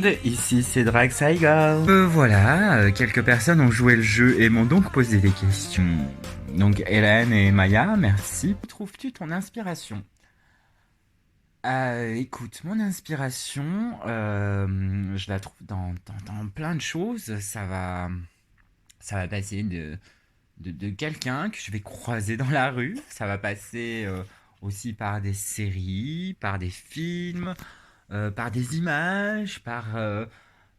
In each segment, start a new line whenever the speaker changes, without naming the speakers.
monde, ici c'est Drag Saiga. Voilà, quelques personnes ont joué le jeu et m'ont donc posé des questions. Donc Hélène et Maya, merci. Où trouves-tu ton inspiration? Écoute, mon inspiration, je la trouve dans plein de choses. Ça va passer de quelqu'un que je vais croiser dans la rue. Ça va passer aussi par des séries, par des films, par des images,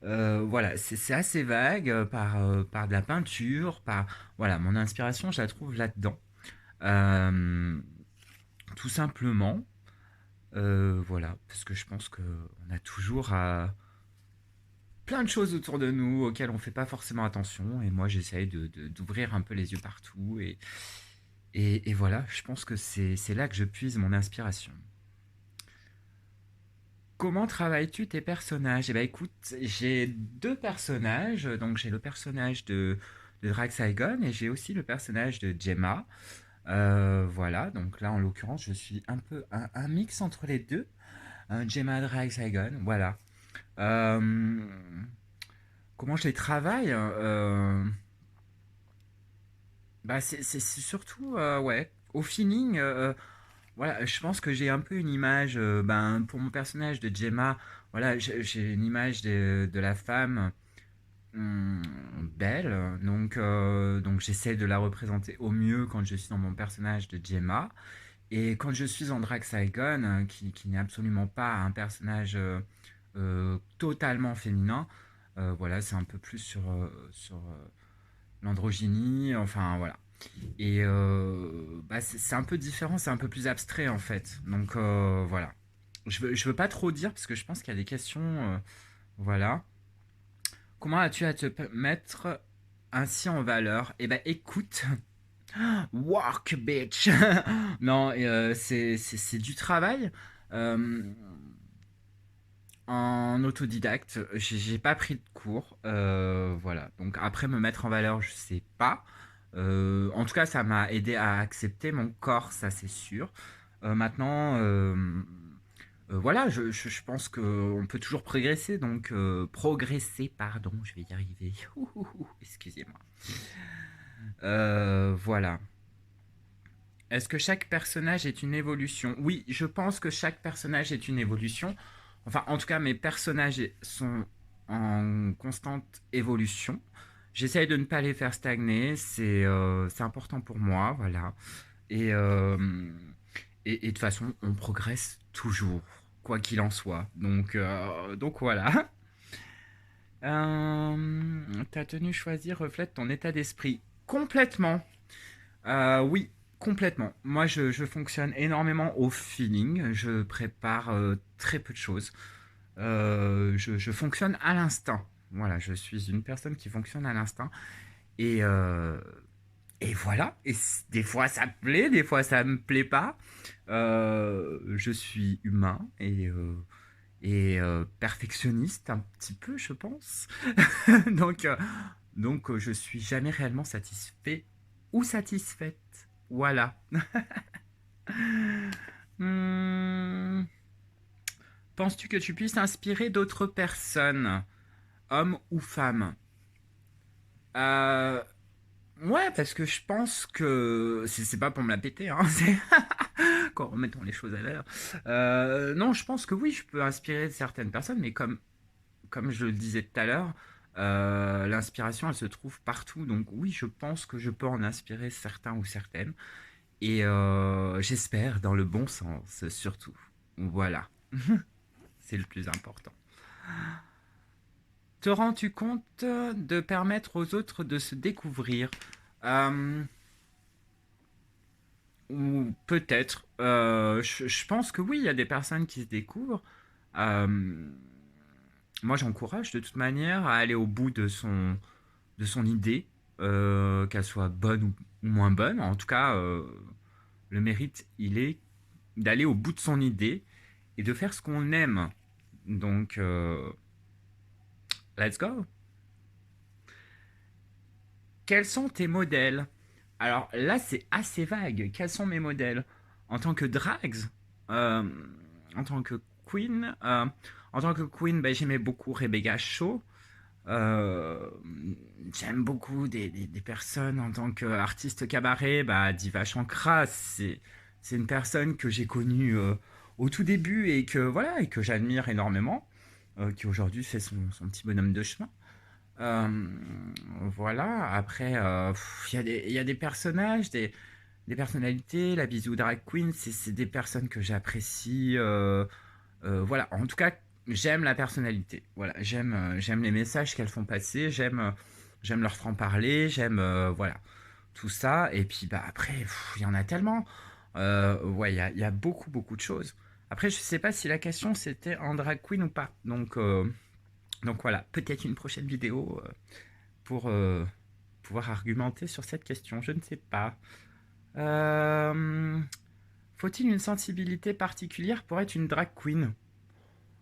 voilà, c'est assez vague, par de la peinture, voilà, mon inspiration, je la trouve là-dedans. Euh, Tout simplement, voilà, parce que je pense qu'on a toujours plein de choses autour de nous auxquelles on ne fait pas forcément attention, et moi j'essaye d'ouvrir un peu les yeux partout, et voilà, je pense que c'est là que je puise mon inspiration. Comment travailles-tu tes personnages? Eh ben écoute, j'ai deux personnages. Donc j'ai le personnage de Drag Saigon et j'ai aussi le personnage de Gemma. Voilà, donc là en l'occurrence je suis un peu un mix entre les deux. Gemma Drag Saigon, voilà. Euh, Comment je les travaille? Bah c'est surtout ouais, au feeling. Voilà, je pense que j'ai un peu une image, ben, pour mon personnage de Gemma, voilà, j'ai une image de la femme hum, belle, donc j'essaie de la représenter au mieux quand je suis dans mon personnage de Gemma. Et quand je suis en Drag Saigon, qui n'est absolument pas un personnage totalement féminin, voilà, c'est un peu plus sur l'androgynie, enfin voilà. Et bah, c'est un peu différent, c'est un peu plus abstrait en fait. Donc voilà. Je veux pas trop dire parce que je pense qu'il y a des questions. Voilà. Comment as-tu à mettre ainsi en valeur? Eh ben écoute, work bitch. Non, c'est du travail. Euh, En autodidacte, j'ai pas pris de cours, voilà. Donc après me mettre en valeur, je sais pas. En tout cas, ça m'a aidé à accepter mon corps, ça c'est sûr. Maintenant, voilà, je pense qu'on peut toujours progresser, donc progresser, pardon, je vais y arriver. Excusez-moi. Voilà. Est-ce que chaque personnage est une évolution? Oui, je pense que chaque personnage est une évolution. Enfin, en tout cas, mes personnages sont en constante évolution. J'essaye de ne pas les faire stagner, c'est important pour moi, voilà. Et, euh, et de toute façon, on progresse toujours, quoi qu'il en soit. Donc voilà. Ta tenue choisie reflète ton état d'esprit. Complètement. Oui, complètement. Moi, je fonctionne énormément au feeling. Je prépare très peu de choses. Je fonctionne à l'instinct. Voilà, je suis une personne qui fonctionne à l'instinct. Et, euh, et voilà. Des fois, ça me plaît, des fois, ça me plaît pas. Je suis humain et perfectionniste un petit peu, je pense. donc, euh, donc, je suis jamais réellement satisfait ou satisfaite. Voilà. Hmm, penses-tu que tu puisses inspirer d'autres personnes, hommes ou femmes? euh, Ouais, parce que je pense que c'est pas pour me la péter, hein, c'est quand remettons les choses à l'heure. Non, je pense que oui, je peux inspirer certaines personnes, mais comme je le disais tout à l'heure, l'inspiration, elle se trouve partout. Donc oui, je pense que je peux en inspirer certains ou certaines. Et j'espère dans le bon sens, surtout. Voilà, c'est le plus important. Te rends-tu compte de permettre aux autres de se découvrir? Euh, ou peut-être. Je pense que oui, il y a des personnes qui se découvrent. Euh, Moi, j'encourage de toute manière à aller au bout de son idée, qu'elle soit bonne ou moins bonne. En tout cas, le mérite, il est d'aller au bout de son idée et de faire ce qu'on aime. Donc, let's go. Quels sont tes modèles? Alors là, c'est assez vague. Quels sont mes modèles? En tant que drags, euh, en tant que queen, En tant que queen, bah, j'aimais beaucoup Rebecca Shaw. Euh, J'aime beaucoup des personnes en tant qu'artiste cabaret. Bah, Diva Shankara, c'est une personne que j'ai connue au tout début et que, voilà, et que j'admire énormément, qui aujourd'hui fait son petit bonhomme de chemin. Euh, voilà, après, il y a des personnages, des personnalités. La Bisou Drag Queen, c'est des personnes que j'apprécie. Voilà, en tout cas, j'aime la personnalité. Voilà, j'aime les messages qu'elles font passer, j'aime leur franc-parler, j'aime voilà, tout ça. Et puis bah, après, il y en a tellement. Ouais, il y a beaucoup, beaucoup de choses. Après, je sais pas si la question c'était en drag queen ou pas. Donc voilà, peut-être une prochaine vidéo pour pouvoir argumenter sur cette question. Je ne sais pas. Euh, Faut-il une sensibilité particulière pour être une drag queen?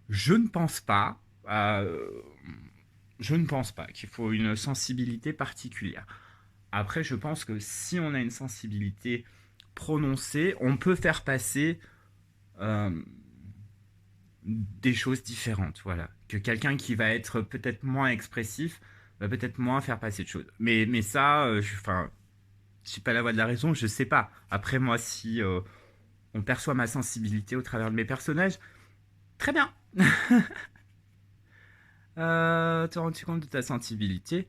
Je ne pense pas. Je ne pense pas qu'il faut une sensibilité particulière. Après, je pense que si on a une sensibilité prononcée, on peut faire passer euh, des choses différentes. Voilà. Que quelqu'un qui va être peut-être moins expressif va peut-être moins faire passer de choses. Mais ça, enfin, je suis pas la voix de la raison, je sais pas. Après, moi, si on perçoit ma sensibilité au travers de mes personnages, très bien. Te rends-tu compte de ta sensibilité?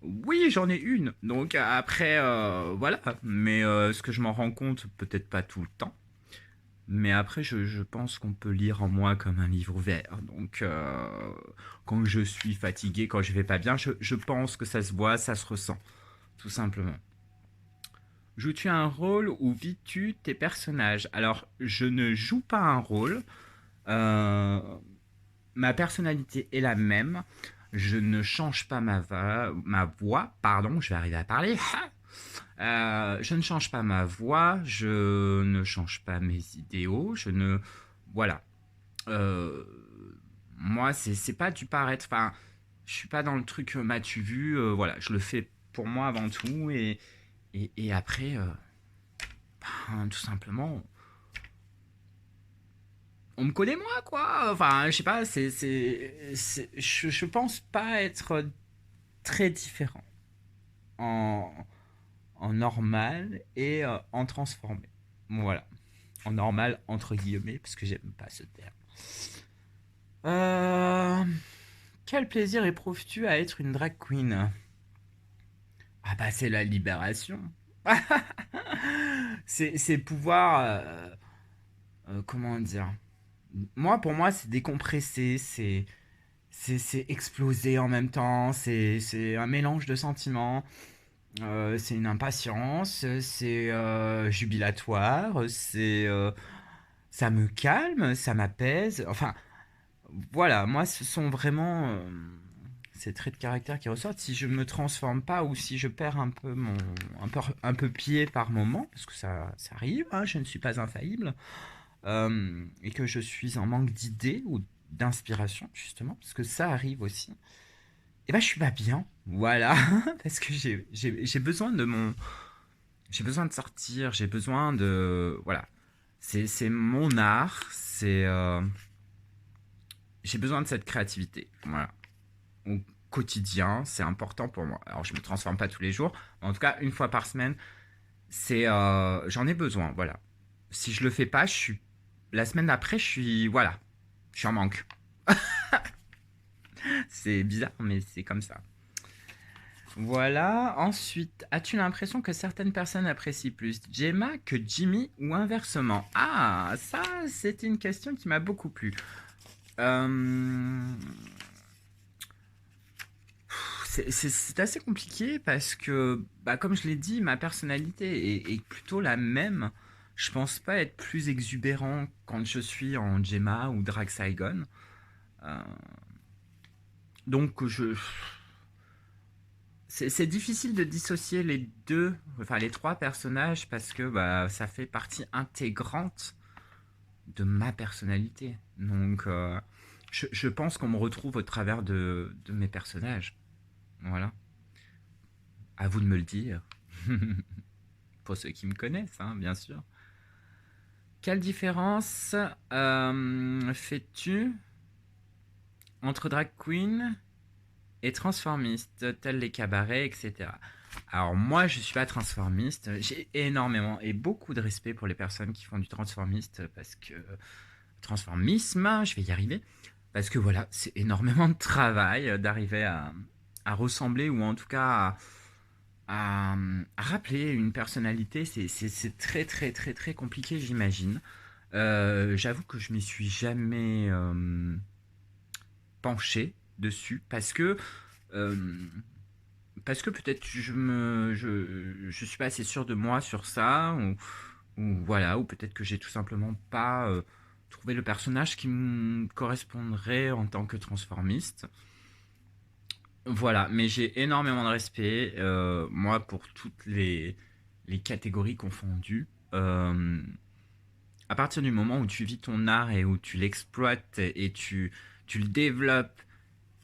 Oui, j'en ai une. Donc après, voilà. Mais est-ce que je m'en rends compte? Peut-être pas tout le temps. Mais après, je pense qu'on peut lire en moi comme un livre ouvert. Donc, quand je suis fatigué, quand je vais pas bien, je pense que ça se voit, ça se ressent. Tout simplement. Joues-tu un rôle ou vis-tu tes personnages? Alors, je ne joue pas un rôle. Euh, Ma personnalité est la même. Je ne change pas ma voix, pardon, je vais arriver à parler. Je ne change pas ma voix, je ne change pas mes idéaux, je ne... Voilà. Euh, Moi, c'est pas du paraître. Enfin, je suis pas dans le truc m'as-tu vu. Voilà, je le fais pour moi avant tout. Et après, ben, tout simplement, on me connaît moi, quoi. Enfin, je sais pas, je pense pas être très différent en, en normal et en transformé. Voilà. En normal, entre guillemets, parce que j'aime pas ce terme. Euh, Quel plaisir éprouves-tu à être une drag queen? Ah bah c'est la libération. C'est pouvoir... comment dire? Moi, pour moi, c'est décompresser, c'est exploser en même temps, c'est un mélange de sentiments. C'est une impatience, c'est jubilatoire, ça me calme, ça m'apaise. Enfin, voilà, moi, ce sont vraiment ces traits de caractère qui ressortent. Si je ne me transforme pas ou si je perds un peu un peu pied par moment, parce que ça arrive, hein, je ne suis pas infaillible, et que je suis en manque d'idées ou d'inspiration, justement, parce que ça arrive aussi, et ben je suis pas bien. Voilà, parce que j'ai besoin de mon, j'ai besoin de sortir, j'ai besoin de, voilà, c'est mon art, j'ai besoin de cette créativité, voilà, au quotidien, c'est important pour moi. Alors je me transforme pas tous les jours, mais en tout cas une fois par semaine, j'en ai besoin, voilà. Si je le fais pas, je suis, la semaine d'après, je suis, voilà, je suis en manque. C'est bizarre, mais c'est comme ça. Voilà. Ensuite, as-tu l'impression que certaines personnes apprécient plus Gemma que Jimmy ou inversement? Ah, ça, c'était une question qui m'a beaucoup plu. Euh, c'est assez compliqué parce que, bah, comme je l'ai dit, ma personnalité est plutôt la même. Je pense pas être plus exubérant quand je suis en Gemma ou Drag Saigon. Euh, donc, c'est difficile de dissocier les deux, enfin les trois personnages parce que bah, ça fait partie intégrante de ma personnalité. Donc, je pense qu'on me retrouve au travers de mes personnages. Voilà. À vous de me le dire. Pour ceux qui me connaissent, hein, bien sûr. Quelle différence fais-tu entre drag queen et transformiste, tels les cabarets, etc. Alors moi, je suis pas transformiste. J'ai énormément et beaucoup de respect pour les personnes qui font du transformiste parce que transformisme, je vais y arriver, parce que voilà, c'est énormément de travail d'arriver à ressembler ou en tout cas à rappeler une personnalité. C'est très très très très compliqué, j'imagine. J'avoue que je m'y suis jamais penché dessus euh, parce que peut-être je suis pas assez sûr de moi sur ça ou voilà ou peut-être que j'ai tout simplement pas trouvé le personnage qui me correspondrait en tant que transformiste. Voilà, mais j'ai énormément de respect moi pour toutes les catégories confondues. À partir du moment où tu vis ton art et où tu l'exploites et tu le développes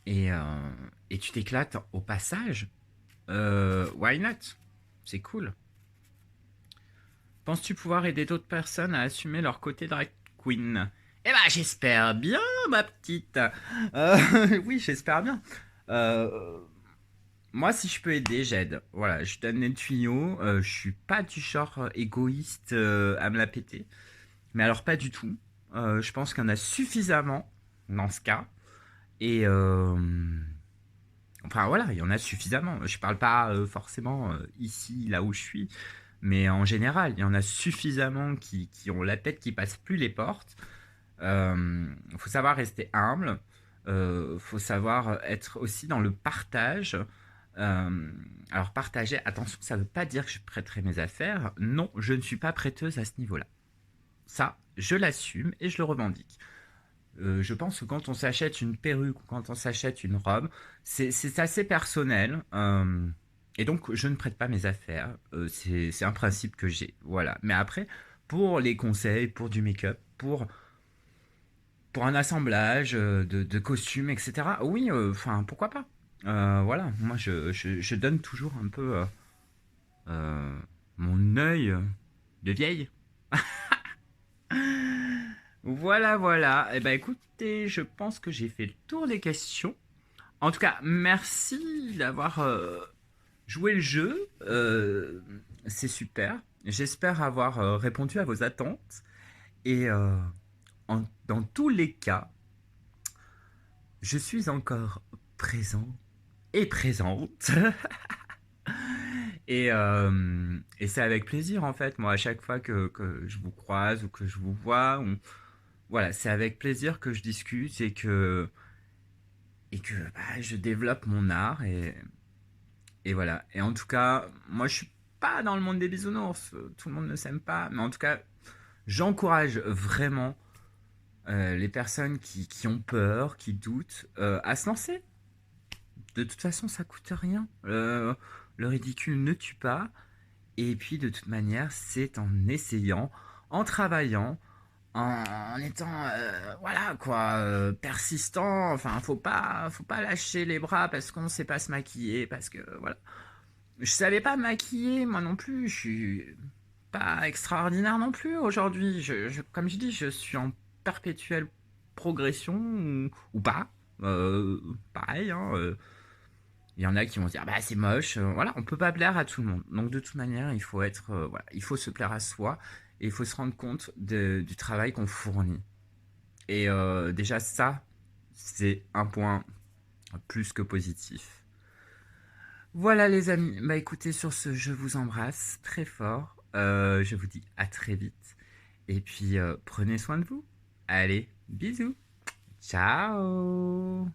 et, euh, et tu t'éclates au passage, why not? C'est cool. Penses-tu pouvoir aider d'autres personnes à assumer leur côté drag queen? Eh ben, j'espère bien, ma petite. Oui, j'espère bien. Euh, Moi, si je peux aider, j'aide. Voilà, je donne les tuyaux. Je suis pas du genre égoïste à me la péter. Mais alors, pas du tout. Je pense qu'il y en a suffisamment dans ce cas. Et enfin voilà, il y en a suffisamment. Je parle pas forcément ici, là où je suis, mais en général, il y en a suffisamment qui ont la tête qui passe plus les portes. Il faut savoir rester humble. Faut savoir être aussi dans le partage. Alors partager, attention, ça ne veut pas dire que je prêterai mes affaires. Non, je ne suis pas prêteuse à ce niveau-là. Ça, je l'assume et je le revendique. Je pense que quand on s'achète une perruque ou quand on s'achète une robe, c'est assez personnel. Et donc, je ne prête pas mes affaires. C'est un principe que j'ai. Voilà. Mais après, pour les conseils, pour du make-up, pour un assemblage de costumes, etc., oui, enfin, pourquoi pas. Voilà. Moi, je donne toujours un peu euh, mon œil de vieille. Voilà, voilà. Eh ben, écoutez, je pense que j'ai fait le tour des questions. En tout cas, merci d'avoir joué le jeu. C'est super. J'espère avoir répondu à vos attentes. Et dans tous les cas, je suis encore présent et présente. Et c'est avec plaisir, en fait, moi, à chaque fois que je vous croise ou que je vous vois. Voilà, c'est avec plaisir que je discute et que bah, je développe mon art. Et voilà. Et en tout cas, moi, je suis pas dans le monde des bisounours. Tout le monde ne s'aime pas. Mais en tout cas, j'encourage vraiment les personnes qui ont peur, qui doutent, à se lancer. De toute façon, ça coûte rien. Le ridicule ne tue pas. Et puis, de toute manière, c'est en essayant, en travaillant, en étant, voilà quoi, persistant. Enfin, faut pas lâcher les bras parce qu'on ne sait pas se maquiller. Parce que, voilà. Je savais pas me maquiller, moi non plus. Je suis pas extraordinaire non plus aujourd'hui. Comme je dis, je suis en perpétuelle progression ou pas. Pareil, hein. Il y en a qui vont se dire, bah c'est moche. Voilà, on peut pas plaire à tout le monde. Donc de toute manière, il faut être, voilà, il faut se plaire à soi et il faut se rendre compte du travail qu'on fournit. Et déjà ça, c'est un point plus que positif. Voilà les amis, bah écoutez sur ce, je vous embrasse très fort. Je vous dis à très vite. Et puis prenez soin de vous. Allez, bisous. Ciao.